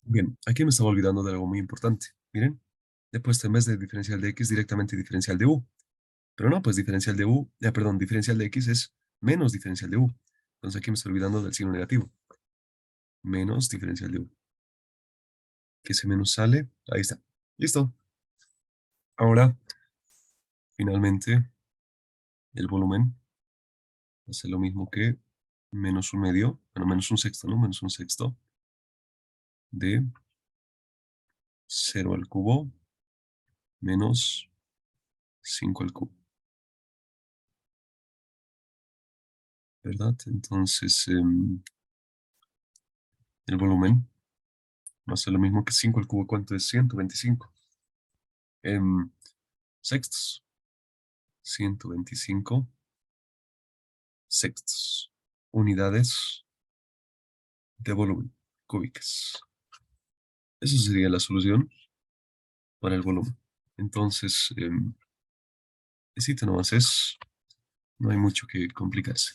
Bien, aquí me estaba olvidando de algo muy importante. Miren, he puesto en vez de diferencial de x directamente diferencial de u. Pero no, pues diferencial de u, perdón, diferencial de x es menos diferencial de u. Entonces aquí me estoy olvidando del signo negativo. Menos diferencial de u. Que ese menos sale, ahí está. Listo. Ahora, finalmente, el volumen hace lo mismo que menos un medio, bueno, menos un sexto, ¿no? Menos un sexto de 0 al cubo menos 5 al cubo, ¿verdad? Entonces, el volumen va a ser lo mismo que 5 al cubo. ¿Cuánto es? 125. Em, sextos. 125 sextos. Unidades de volumen cúbicas. Esa sería la solución para el volumen. Entonces, necesito nomás es, no hay mucho que complicarse.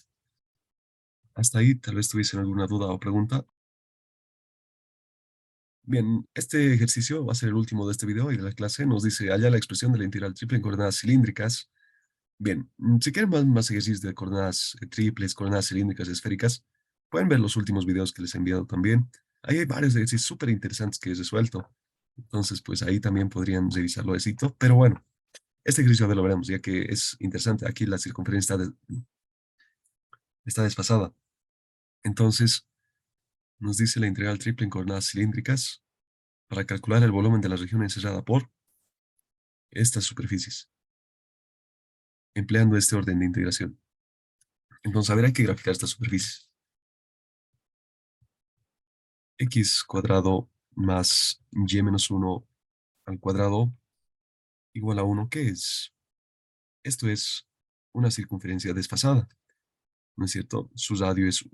Hasta ahí tal vez tuviesen alguna duda o pregunta. Bien, este ejercicio va a ser el último de este video y de la clase. Nos dice, halla la expresión de la integral triple en coordenadas cilíndricas. Bien, si quieren más ejercicios de coordenadas triples, coordenadas cilíndricas, esféricas, pueden ver los últimos videos que les he enviado también. Ahí hay varios ejercicios súper interesantes que he resuelto. Entonces, pues ahí también podrían revisarlo de sitio. Pero bueno, este ejercicio lo veremos, ya que es interesante. Aquí la circunferencia está desfasada. Entonces, nos dice la integral triple en coordenadas cilíndricas para calcular el volumen de la región encerrada por estas superficies, empleando este orden de integración. Entonces, a ver, hay que graficar estas superficies. X cuadrado más y menos 1 al cuadrado igual a 1, ¿qué es? Esto es una circunferencia desfasada, ¿no es cierto? Su radio es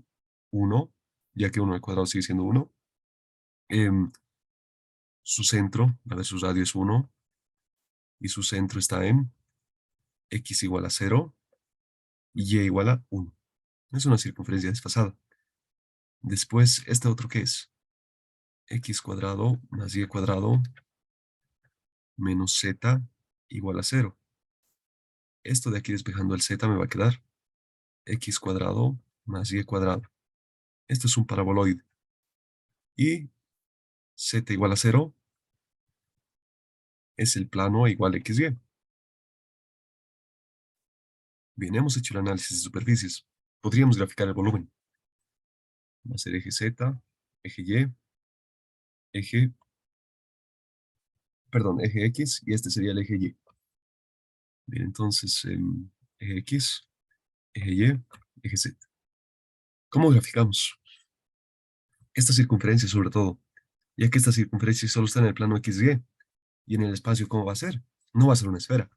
1, ya que 1 al cuadrado sigue siendo 1. Em, su centro, a ver, su radio es 1 y su centro está en x igual a 0 y y igual a 1. Es una circunferencia desfasada. Después, ¿este otro qué es? X cuadrado más y cuadrado menos z igual a 0. Esto de aquí despejando el z me va a quedar x cuadrado más y cuadrado. Esto es un paraboloide. Y z igual a 0 es el plano igual a xy. Bien, hemos hecho el análisis de superficies. Podríamos graficar el volumen. Va a ser eje z, eje y, eje, perdón, eje x, y este sería el eje y. Bien, entonces, eje x, eje y, eje z. ¿Cómo graficamos? Esta circunferencia, sobre todo, ya que esta circunferencia solo está en el plano xy, y en el espacio, ¿cómo va a ser? No va a ser una esfera.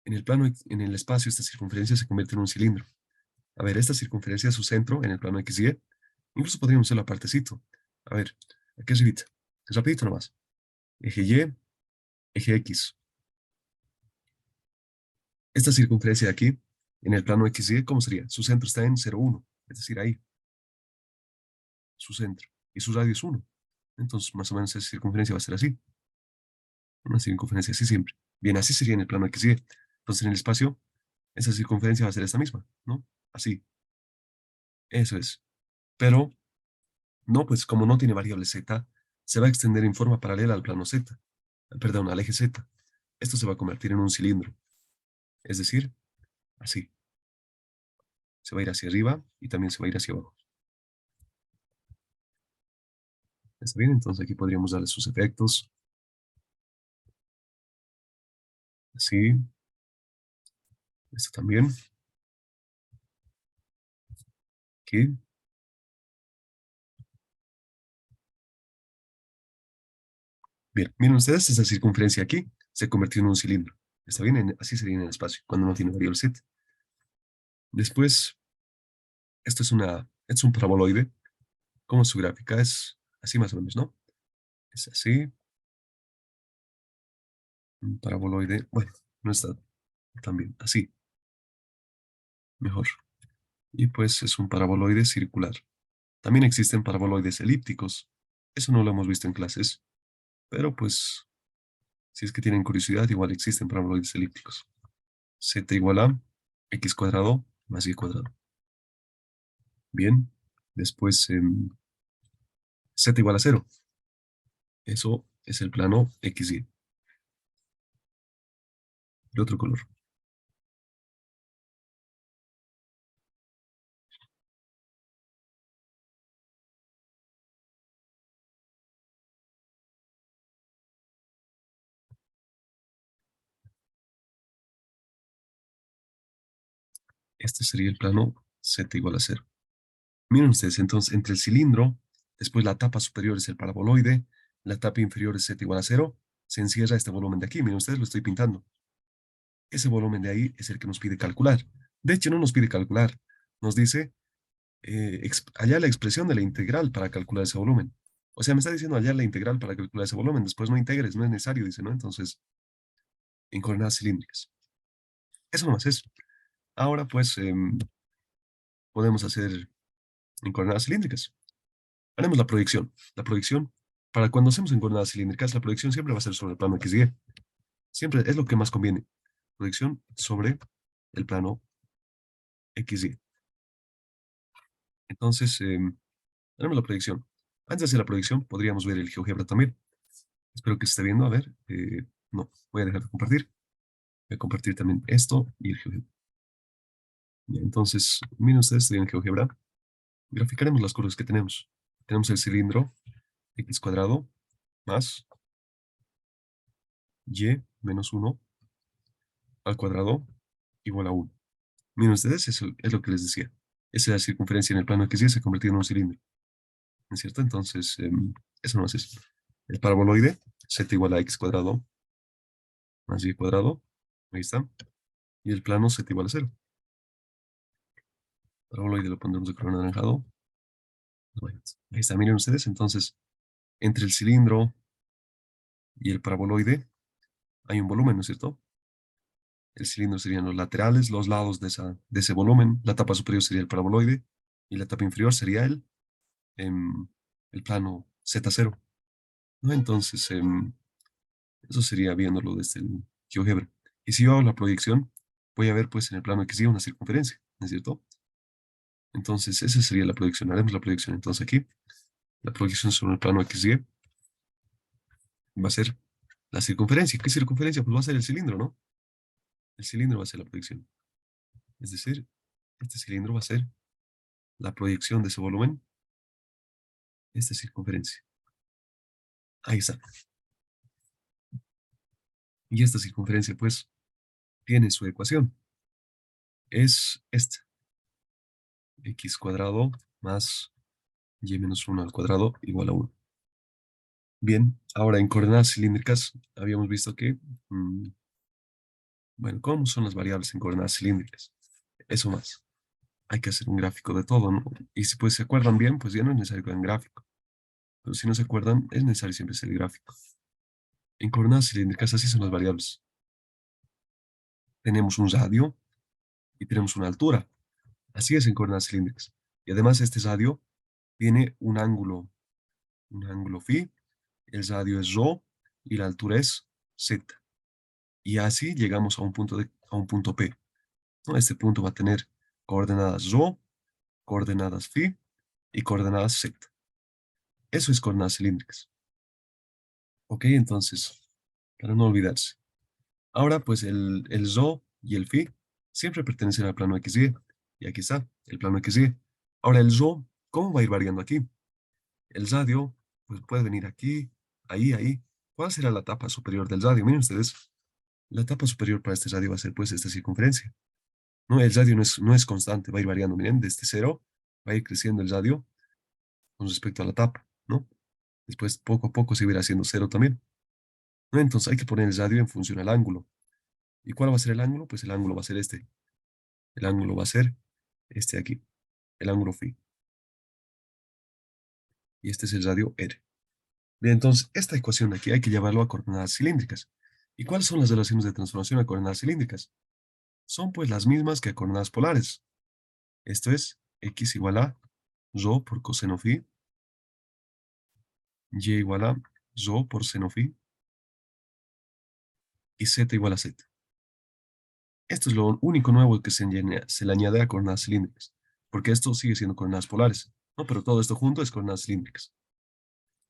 En el espacio, esta circunferencia se convierte en un cilindro. A ver, esta circunferencia es su centro en el plano XY. Incluso podríamos hacerlo apartecito. A ver, aquí arribita. Rapidito nomás. Eje Y, eje X. Esta circunferencia de aquí, en el plano XY, ¿cómo sería? Su centro está en 0,1. Es decir, ahí, su centro. Y su radio es 1. Entonces, más o menos esa circunferencia va a ser así. Una circunferencia así siempre. Bien, así sería en el plano XY. Entonces, en el espacio, esa circunferencia va a ser esta misma, ¿no? Así. Eso es. Pero, no, pues como no tiene variable z, se va a extender en forma paralela al plano z, perdón, al eje z. Esto se va a convertir en un cilindro. Es decir, así. Se va a ir hacia arriba y también se va a ir hacia abajo. ¿Está bien? Entonces aquí podríamos darle sus efectos. Así. Esto también. Aquí. Bien, miren ustedes, esa circunferencia aquí se convirtió en un cilindro. ¿Está bien? Así sería en el espacio, cuando no tiene variable z. Después, esto es un paraboloide. Como su gráfica es así más o menos, ¿no? Es así, un paraboloide. Bueno, no está tan bien. Así, mejor. Y pues es un paraboloide circular. También existen paraboloides elípticos. Eso no lo hemos visto en clases, pero pues si es que tienen curiosidad, igual existen paraboloides elípticos. Z igual a x cuadrado más y cuadrado. Bien, después z igual a cero. Eso es el plano XY. De otro color. Este sería el plano Z igual a cero. Miren ustedes, entonces, entre el cilindro, después la tapa superior es el paraboloide, la tapa inferior es Z igual a cero, se encierra este volumen de aquí. Miren ustedes, lo estoy pintando. Ese volumen de ahí es el que nos pide calcular. De hecho, no nos pide calcular. Nos dice hallar la expresión de la integral para calcular ese volumen. O sea, me está diciendo hallar la integral para calcular ese volumen. Después no integres, no es necesario, dice, ¿no? Entonces, en coordenadas cilíndricas. Eso nomás es. Ahora, pues, podemos hacer en coordenadas cilíndricas. Haremos la proyección. La proyección, para cuando hacemos en coordenadas cilíndricas, la proyección siempre va a ser sobre el plano XY. Siempre es lo que más conviene. Proyección sobre el plano XY. Entonces, haremos la proyección. Antes de hacer la proyección, podríamos ver el GeoGebra también. Espero que se esté viendo. A ver, no, voy a dejar de compartir. Voy a compartir también esto y el GeoGebra. Ya, entonces, miren ustedes, estoy en GeoGebra. Graficaremos las curvas que tenemos. Tenemos el cilindro x cuadrado más y menos 1 al cuadrado igual a 1. Miren ustedes, eso es lo que les decía. Esa es la circunferencia en el plano XY se ha convertido en un cilindro. ¿No es cierto? Entonces, eso no es eso. El paraboloide, z igual a x cuadrado más y cuadrado. Ahí está. Y el plano z igual a cero. Paraboloide lo pondremos de color anaranjado. Ahí está, miren ustedes. Entonces, entre el cilindro y el paraboloide hay un volumen, ¿no es cierto? El cilindro serían los laterales, los lados de ese volumen. La tapa superior sería el paraboloide y la tapa inferior sería em, el plano Z0, ¿no? Entonces, eso sería viéndolo desde el GeoGebra. Y si yo hago la proyección, voy a ver pues en el plano XY una circunferencia, ¿no es cierto? Entonces, esa sería la proyección. Haremos la proyección entonces aquí. La proyección sobre el plano XY va a ser la circunferencia. ¿Qué circunferencia? Pues va a ser el cilindro, ¿no? El cilindro va a ser la proyección. Es decir, este cilindro va a ser la proyección de ese volumen, esta circunferencia. Ahí está. Y esta circunferencia, pues, tiene su ecuación. Es esta. X cuadrado más y menos 1 al cuadrado igual a 1. Bien, ahora en coordenadas cilíndricas habíamos visto que, bueno, ¿cómo son las variables en coordenadas cilíndricas? Eso más. Hay que hacer un gráfico de todo, ¿no? Y si pues se acuerdan bien, pues ya no es necesario que hagan gráfico. Pero si no se acuerdan, es necesario siempre hacer el gráfico. En coordenadas cilíndricas así son las variables. Tenemos un radio y tenemos una altura. Así es en coordenadas cilíndricas. Y además este radio tiene un ángulo phi, el radio es rho y la altura es z. Y así llegamos a a un punto P, ¿no? Este punto va a tener coordenadas rho, coordenadas phi y coordenadas z. Eso es coordenadas cilíndricas. Ok, entonces, para no olvidarse. Ahora, pues el rho y el phi siempre pertenecen al plano XY. Y aquí está, el plano XY. Ahora, el rho, ¿cómo va a ir variando aquí? El radio, pues puede venir aquí, ahí, ahí. ¿Cuál será la tapa superior del radio? Miren ustedes, la tapa superior para este radio va a ser pues esta circunferencia. No, el radio no es constante, va a ir variando. Miren, desde cero va a ir creciendo el radio con respecto a la tapa, ¿no? Después, poco a poco, se irá haciendo cero también, ¿no? Entonces hay que poner el radio en función al ángulo. ¿Y cuál va a ser el ángulo? Pues el ángulo va a ser este. El ángulo va a ser este de aquí, el ángulo phi. Y este es el radio R. Bien, entonces, esta ecuación de aquí hay que llevarlo a coordenadas cilíndricas. ¿Y cuáles son las relaciones de transformación a coordenadas cilíndricas? Son pues las mismas que a coordenadas polares. Esto es x igual a rho por coseno phi y igual a rho por seno phi y z igual a z. Esto es lo único nuevo que se le añade a coordenadas cilíndricas, porque esto sigue siendo coordenadas polares, ¿no? Pero todo esto junto es coordenadas cilíndricas.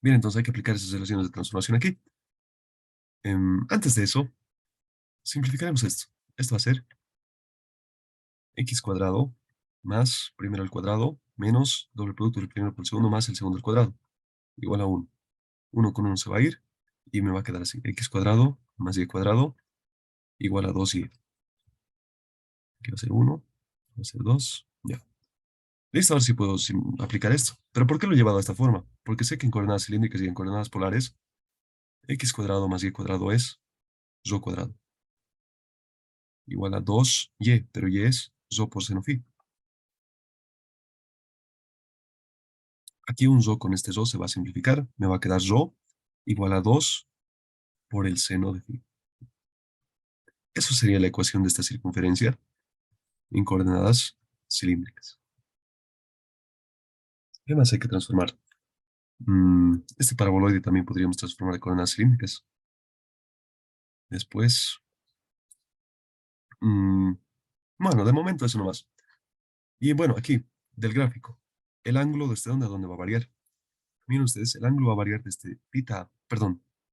Bien, entonces hay que aplicar esas relaciones de transformación aquí. Antes de eso, simplificaremos esto. Esto va a ser x cuadrado más primero al cuadrado menos doble producto del primero por el segundo más el segundo al cuadrado, igual a 1. 1 con 1 se va a ir y me va a quedar así. X cuadrado más y cuadrado igual a 2y. Aquí va a ser 1, va a ser 2, ya. Listo, ahora sí puedo aplicar esto. ¿Pero por qué lo he llevado de esta forma? Porque sé que en coordenadas cilíndricas y en coordenadas polares, x cuadrado más y cuadrado es rho cuadrado. Igual a 2y, pero y es rho por seno phi. Aquí un rho con este rho se va a simplificar. Me va a quedar rho igual a 2 por el seno de phi. Eso sería la ecuación de esta circunferencia en coordenadas cilíndricas. ¿Qué más hay que transformar? Este paraboloide también podríamos transformar en coordenadas cilíndricas. Después, mm, bueno, de momento eso nomás. Y bueno, aquí, del gráfico, el ángulo desde dónde a dónde va a variar. Miren ustedes, el ángulo va a variar desde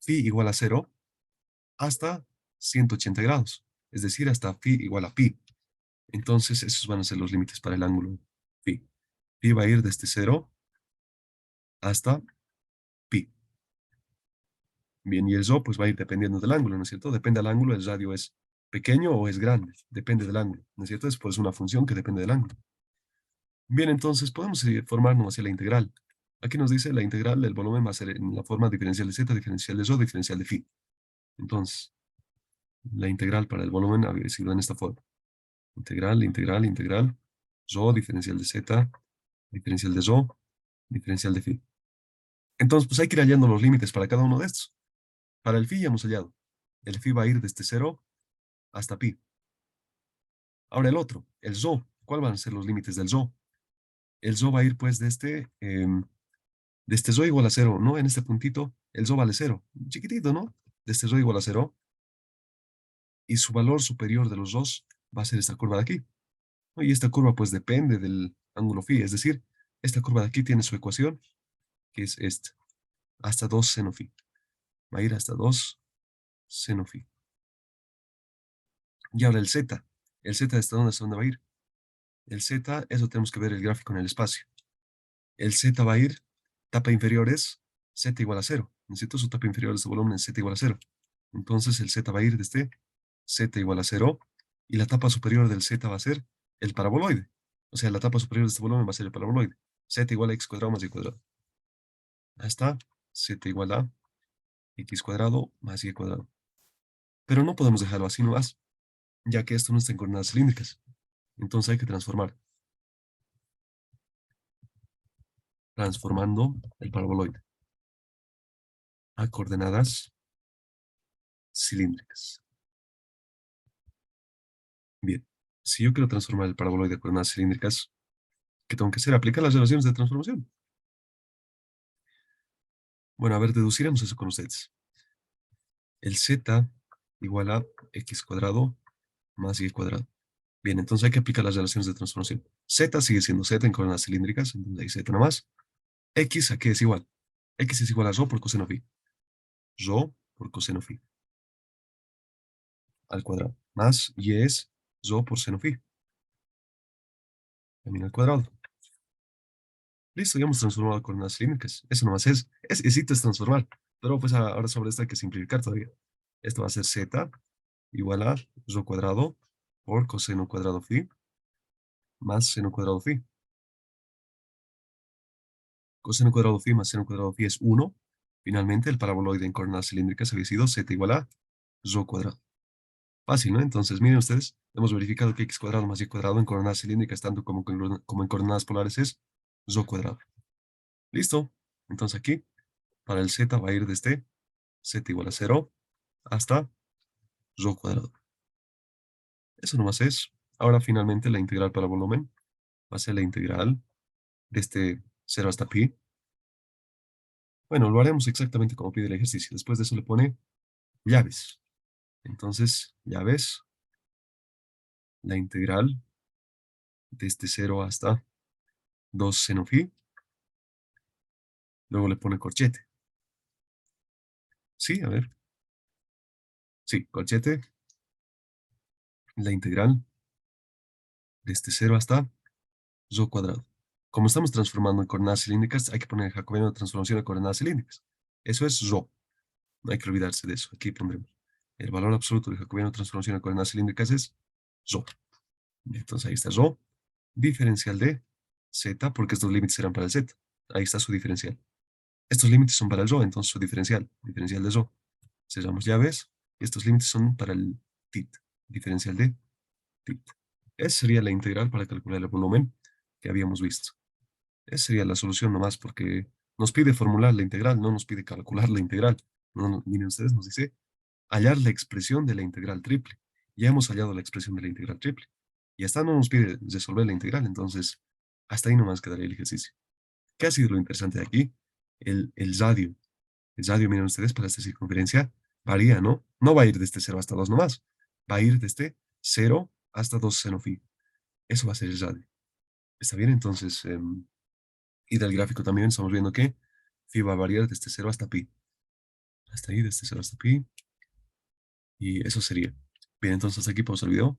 phi igual a 0 hasta 180 grados, es decir, hasta phi igual a pi. Entonces, esos van a ser los límites para el ángulo phi. Phi va a ir desde 0 hasta pi. Bien, y el rho pues va a ir dependiendo del ángulo, ¿no es cierto? Depende del ángulo, el radio es pequeño o es grande, depende del ángulo, ¿no es cierto? Es pues una función que depende del ángulo. Bien, entonces podemos formarnos hacia la integral. Aquí nos dice la integral del volumen va a ser en la forma diferencial de z, diferencial de rho, diferencial de phi. Entonces, la integral para el volumen habría sido en esta forma. Integral, integral, integral, rho, diferencial de z, diferencial de rho, diferencial de phi. Entonces, pues hay que ir hallando los límites para cada uno de estos. Para el phi ya hemos hallado. El phi va a ir desde 0 hasta pi. Ahora el otro, el rho. ¿Cuáles van a ser los límites del rho? El rho va a ir pues desde rho igual a 0, ¿no? En este puntito, el rho vale 0. Chiquitito, ¿no? Desde rho igual a 0. Y su valor superior de los dos va a ser esta curva de aquí, ¿no? Y esta curva pues depende del ángulo phi. Es decir, esta curva de aquí tiene su ecuación, que es esta. Hasta 2 seno phi. Va a ir hasta 2 seno phi. Y ahora el z. El z hasta dónde va a ir. El z, eso tenemos que ver el gráfico en el espacio. El z va a ir, tapa inferior es z igual a 0. Necesito su tapa inferior de este volumen es z igual a 0. Entonces el z va a ir desde z igual a 0 y la tapa superior del z va a ser el paraboloide. O sea, la tapa superior de este volumen va a ser el paraboloide. Z igual a x cuadrado más y cuadrado. Ahí está, z igual a x cuadrado más y cuadrado. Pero no podemos dejarlo así nomás, ya que esto no está en coordenadas cilíndricas. Entonces hay que transformar. Transformando el paraboloide a coordenadas cilíndricas. Bien, si yo quiero transformar el paraboloide a coordenadas cilíndricas, ¿qué tengo que hacer? Aplicar las relaciones de transformación. Bueno, a ver, deduciremos eso con ustedes. El z igual a x cuadrado más y cuadrado. Bien, entonces hay que aplicar las relaciones de transformación. Z sigue siendo z en coordenadas cilíndricas, entonces hay z nomás. X aquí es igual. X es igual a rho por coseno phi. Rho por coseno phi al cuadrado. Más y es rho por seno phi. También al cuadrado. Listo, ya hemos transformado coordenadas cilíndricas. Eso nomás es transformar. Pero pues ahora sobre esto hay que simplificar todavía. Esto va a ser z igual a rho cuadrado por coseno cuadrado phi más seno cuadrado phi. Coseno cuadrado phi más seno cuadrado phi es 1. Finalmente, el paraboloide en coordenadas cilíndricas había sido z igual a rho cuadrado. Fácil, ¿no? Entonces, miren ustedes, hemos verificado que x cuadrado más y cuadrado en coordenadas cilíndricas, tanto como en coordenadas polares, es rho cuadrado. Listo. Entonces aquí, para el z va a ir desde z igual a 0 hasta rho cuadrado. Eso nomás es. Ahora finalmente la integral para volumen va a ser la integral desde 0 hasta pi Bueno, lo haremos exactamente como pide el ejercicio. Después de eso le pone llaves. Entonces, llaves, la integral desde 0 hasta 2 seno phi. Luego le pone corchete. Sí, a ver. Sí, corchete, la integral desde 0 hasta rho cuadrado. Como estamos transformando en coordenadas cilíndricas, hay que poner el jacobiano de transformación a coordenadas cilíndricas. Eso es rho. No hay que olvidarse de eso. Aquí pondremos el valor absoluto del jacobiano de transformación a coordenadas cilíndricas es rho. Entonces ahí está rho, diferencial de z, porque estos límites serán para el z. Ahí está su diferencial. Estos límites son para el rho, entonces su diferencial de rho. Cerramos llaves. Estos límites son para el tit, diferencial de tit. Esa sería la integral para calcular el volumen que habíamos visto. Esa sería la solución nomás, porque nos pide formular la integral, no nos pide calcular la integral. No, miren ustedes, nos dice hallar la expresión de la integral triple. Ya hemos hallado la expresión de la integral triple. Y hasta no nos pide resolver la integral, entonces hasta ahí nomás quedaría el ejercicio. ¿Qué ha sido lo interesante de aquí? El radio. El radio, miren ustedes, para esta circunferencia varía, ¿no? No va a ir desde 0 hasta 2 nomás. Va a ir desde 0 hasta 2 seno phi. Eso va a ser el radio. ¿Está bien? Entonces, y del gráfico también estamos viendo que phi va a variar desde 0 hasta pi. Hasta ahí, desde 0 hasta pi. Y eso sería. Bien, entonces aquí pausa el video.